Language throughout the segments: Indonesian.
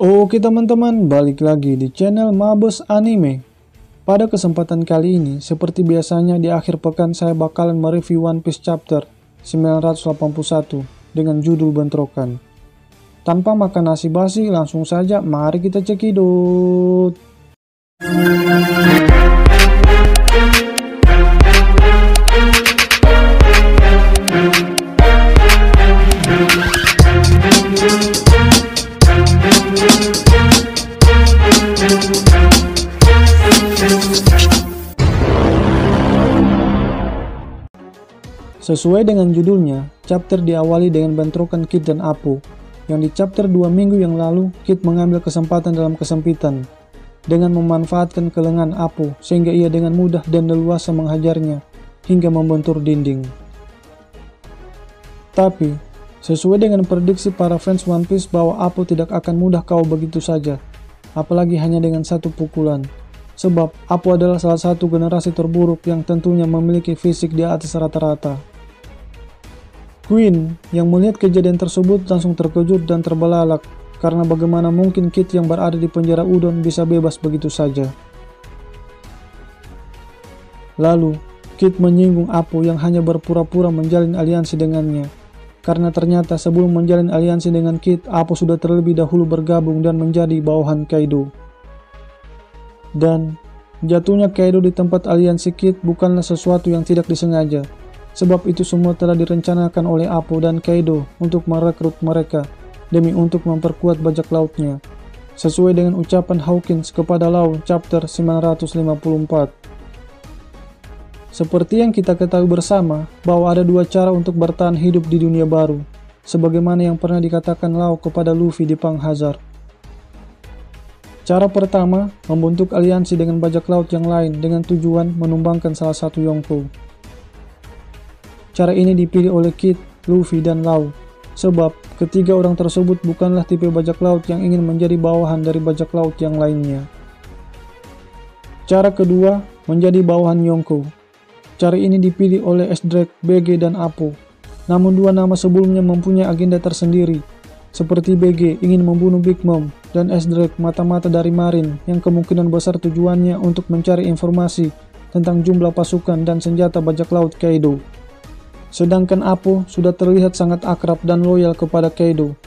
Oke teman-teman, balik lagi di channel Mabes Anime. Pada kesempatan kali ini, seperti biasanya di akhir pekan saya bakalan mereview One Piece chapter 981 dengan judul bentrokan. Tanpa makan nasi basi, langsung saja mari kita cekidot. Sesuai dengan judulnya, chapter diawali dengan bentrokan Kid dan Apo, yang di chapter 2 minggu yang lalu, Kid mengambil kesempatan dalam kesempitan, dengan memanfaatkan kelengan Apo sehingga ia dengan mudah dan leluasa menghajarnya, hingga membentur dinding. Tapi, sesuai dengan prediksi para fans One Piece bahwa Apo tidak akan mudah KO begitu saja, apalagi hanya dengan satu pukulan. Sebab, Apo adalah salah satu generasi terburuk yang tentunya memiliki fisik di atas rata-rata. Queen yang melihat kejadian tersebut langsung terkejut dan terbelalak karena bagaimana mungkin Kid yang berada di penjara Udon bisa bebas begitu saja. Lalu, Kid menyinggung Apo yang hanya berpura-pura menjalin aliansi dengannya. Karena ternyata sebelum menjalin aliansi dengan Kid, Apo sudah terlebih dahulu bergabung dan menjadi bawahan Kaido. Dan, jatuhnya Kaido di tempat aliansi Kid bukanlah sesuatu yang tidak disengaja. Sebab itu semua telah direncanakan oleh Apo dan Kaido untuk merekrut mereka demi untuk memperkuat bajak lautnya. Sesuai dengan ucapan Hawkins kepada Law chapter 954. Seperti yang kita ketahui bersama bahwa ada dua cara untuk bertahan hidup di dunia baru, sebagaimana yang pernah dikatakan Law kepada Luffy di Pang Hazard. Cara pertama, membentuk aliansi dengan bajak laut yang lain dengan tujuan menumbangkan salah satu Yonko. Cara ini dipilih oleh Kid, Luffy, dan Law, sebab ketiga orang tersebut bukanlah tipe bajak laut yang ingin menjadi bawahan dari bajak laut yang lainnya. Cara kedua, menjadi bawahan Yonko. Cara ini dipilih oleh Ezreal, BG, dan Apo. Namun dua nama sebelumnya mempunyai agenda tersendiri, seperti BG ingin membunuh Big Mom, dan Ezreal mata-mata dari Marine yang kemungkinan besar tujuannya untuk mencari informasi tentang jumlah pasukan dan senjata bajak laut Kaido. Sedangkan Apo sudah terlihat sangat akrab dan loyal kepada Kaido.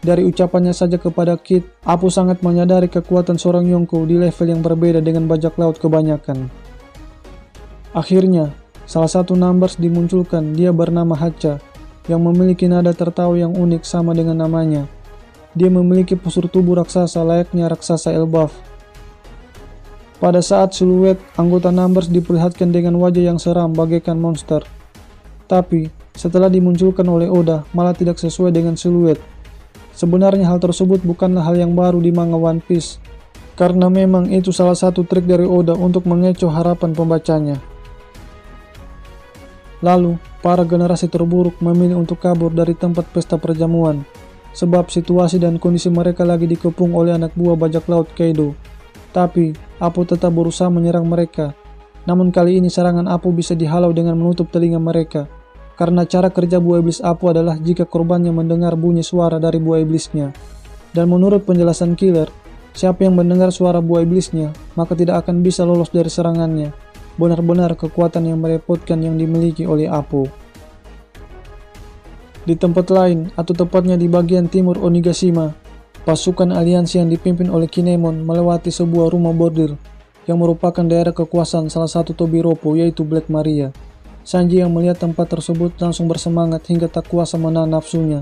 Dari ucapannya saja kepada Kid, Apo sangat menyadari kekuatan seorang Yonko di level yang berbeda dengan bajak laut kebanyakan. Akhirnya, salah satu numbers dimunculkan, dia bernama Hacha, yang memiliki nada tertawa yang unik sama dengan namanya. Dia memiliki postur tubuh raksasa layaknya raksasa Elbaf. Pada saat siluet, anggota numbers diperlihatkan dengan wajah yang seram bagaikan monster. Tapi, setelah dimunculkan oleh Oda, malah tidak sesuai dengan siluet. Sebenarnya hal tersebut bukanlah hal yang baru di manga One Piece, karena memang itu salah satu trik dari Oda untuk mengecoh harapan pembacanya. Lalu, para generasi terburuk memilih untuk kabur dari tempat pesta perjamuan, sebab situasi dan kondisi mereka lagi dikepung oleh anak buah bajak laut Kaido. Tapi, Apo tetap berusaha menyerang mereka. Namun kali ini serangan Apo bisa dihalau dengan menutup telinga mereka. Karena cara kerja buah iblis Apo adalah jika korbannya mendengar bunyi suara dari buah iblisnya. Dan menurut penjelasan killer, siapa yang mendengar suara buah iblisnya, maka tidak akan bisa lolos dari serangannya. Benar-benar kekuatan yang merepotkan yang dimiliki oleh Apo. Di tempat lain, atau tepatnya di bagian timur Onigashima, pasukan aliansi yang dipimpin oleh Kinemon melewati sebuah rumah bordil yang merupakan daerah kekuasaan salah satu Tobiropo yaitu Black Maria. Sanji yang melihat tempat tersebut langsung bersemangat hingga tak kuasa menahan nafsunya.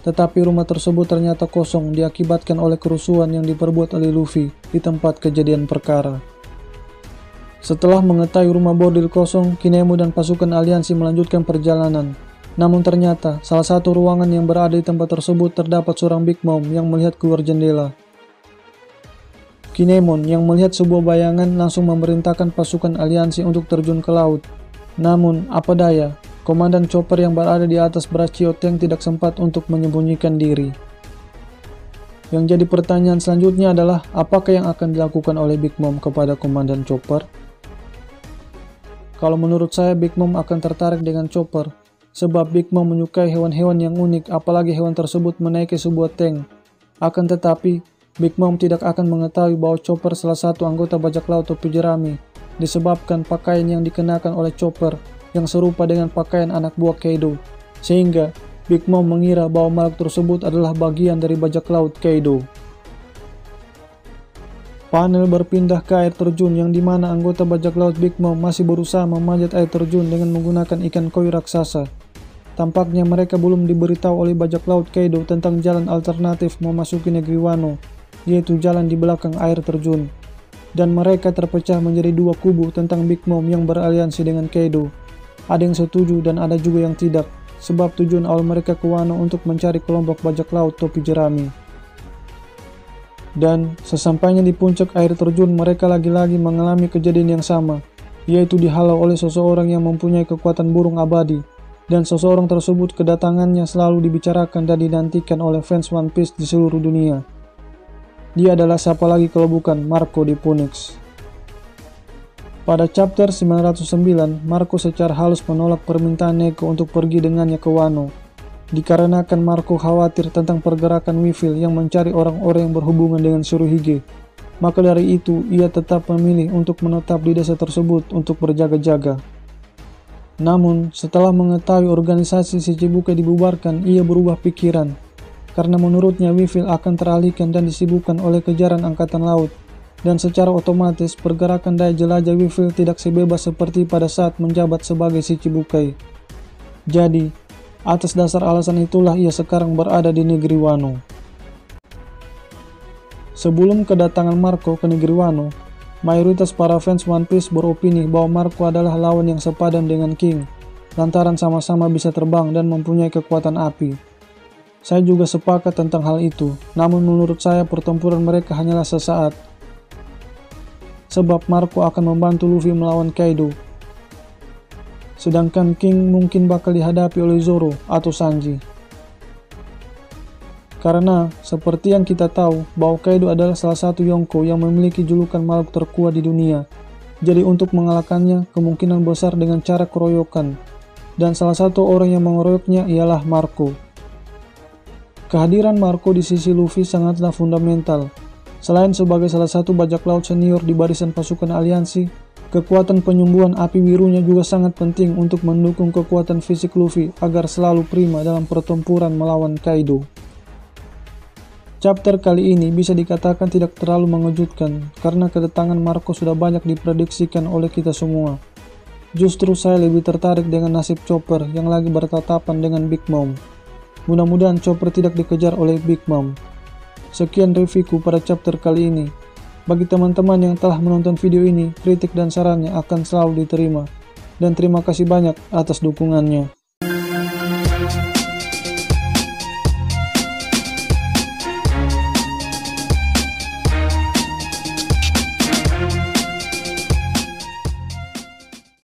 Tetapi rumah tersebut ternyata kosong diakibatkan oleh kerusuhan yang diperbuat oleh Luffy di tempat kejadian perkara. Setelah mengetahui rumah bordil kosong, Kinemon dan pasukan aliansi melanjutkan perjalanan. Namun ternyata salah satu ruangan yang berada di tempat tersebut terdapat seorang Big Mom yang melihat keluar jendela. Kinemon yang melihat sebuah bayangan langsung memerintahkan pasukan aliansi untuk terjun ke laut. Namun, apa daya, Komandan Chopper yang berada di atas Brachio Tank tidak sempat untuk menyembunyikan diri. Yang jadi pertanyaan selanjutnya adalah, apakah yang akan dilakukan oleh Big Mom kepada Komandan Chopper? Kalau menurut saya, Big Mom akan tertarik dengan Chopper, sebab Big Mom menyukai hewan-hewan yang unik, apalagi hewan tersebut menaiki sebuah tank. Akan tetapi, Big Mom tidak akan mengetahui bahwa Chopper salah satu anggota bajak laut topi jerami disebabkan pakaian yang dikenakan oleh Chopper yang serupa dengan pakaian anak buah Kaido, sehingga Big Mom mengira bahwa makhluk tersebut adalah bagian dari bajak laut Kaido. Panel berpindah ke air terjun yang dimana anggota bajak laut Big Mom masih berusaha memanjat air terjun dengan menggunakan ikan koi raksasa. Tampaknya mereka belum diberitahu oleh bajak laut Kaido tentang jalan alternatif memasuki negeri Wano, yaitu jalan di belakang air terjun. Dan mereka terpecah menjadi dua kubu tentang Big Mom yang beraliansi dengan Kaido. Ada yang setuju dan ada juga yang tidak, sebab tujuan awal mereka ke Wano untuk mencari kelompok bajak laut topi jerami. Dan sesampainya di puncak air terjun, mereka lagi-lagi mengalami kejadian yang sama, yaitu dihalau oleh seseorang yang mempunyai kekuatan burung abadi. Dan seseorang tersebut kedatangannya selalu dibicarakan dan dinantikan oleh fans One Piece di seluruh dunia. Dia adalah siapa lagi kalau bukan Marco di Phoenix. Pada chapter 909, Marco secara halus menolak permintaan Neko untuk pergi dengannya ke Wano. Dikarenakan Marco khawatir tentang pergerakan Weevil yang mencari orang-orang yang berhubungan dengan Shirohige. Maka dari itu, ia tetap memilih untuk menetap di desa tersebut untuk berjaga-jaga. Namun, setelah mengetahui organisasi Shichibukai dibubarkan, ia berubah pikiran. Karena menurutnya Weevil akan teralihkan dan disibukkan oleh kejaran angkatan laut. Dan secara otomatis, pergerakan daya jelajah Weevil tidak sebebas seperti pada saat menjabat sebagai Shichibukai. Jadi, atas dasar alasan itulah ia sekarang berada di negeri Wano. Sebelum kedatangan Marco ke negeri Wano, mayoritas para fans One Piece beropini bahwa Marco adalah lawan yang sepadan dengan King, lantaran sama-sama bisa terbang dan mempunyai kekuatan api. Saya juga sepakat tentang hal itu, namun menurut saya pertempuran mereka hanyalah sesaat. Sebab Marco akan membantu Luffy melawan Kaido. Sedangkan King mungkin bakal dihadapi oleh Zoro atau Sanji. Karena, seperti yang kita tahu, bahwa Kaido adalah salah satu Yonko yang memiliki julukan makhluk terkuat di dunia. Jadi untuk mengalahkannya, kemungkinan besar dengan cara keroyokan. Dan salah satu orang yang mengeroyoknya ialah Marco. Kehadiran Marco di sisi Luffy sangatlah fundamental. Selain sebagai salah satu bajak laut senior di barisan pasukan aliansi, kekuatan penyembuhan api birunya juga sangat penting untuk mendukung kekuatan fisik Luffy agar selalu prima dalam pertempuran melawan Kaido. Chapter kali ini bisa dikatakan tidak terlalu mengejutkan karena kedatangan Marco sudah banyak diprediksikan oleh kita semua. Justru saya lebih tertarik dengan nasib Chopper yang lagi bertatapan dengan Big Mom. Mudah-mudahan Chopper tidak dikejar oleh Big Mom. Sekian reviewku pada chapter kali ini. Bagi teman-teman yang telah menonton video ini, kritik dan sarannya akan selalu diterima. Dan terima kasih banyak atas dukungannya.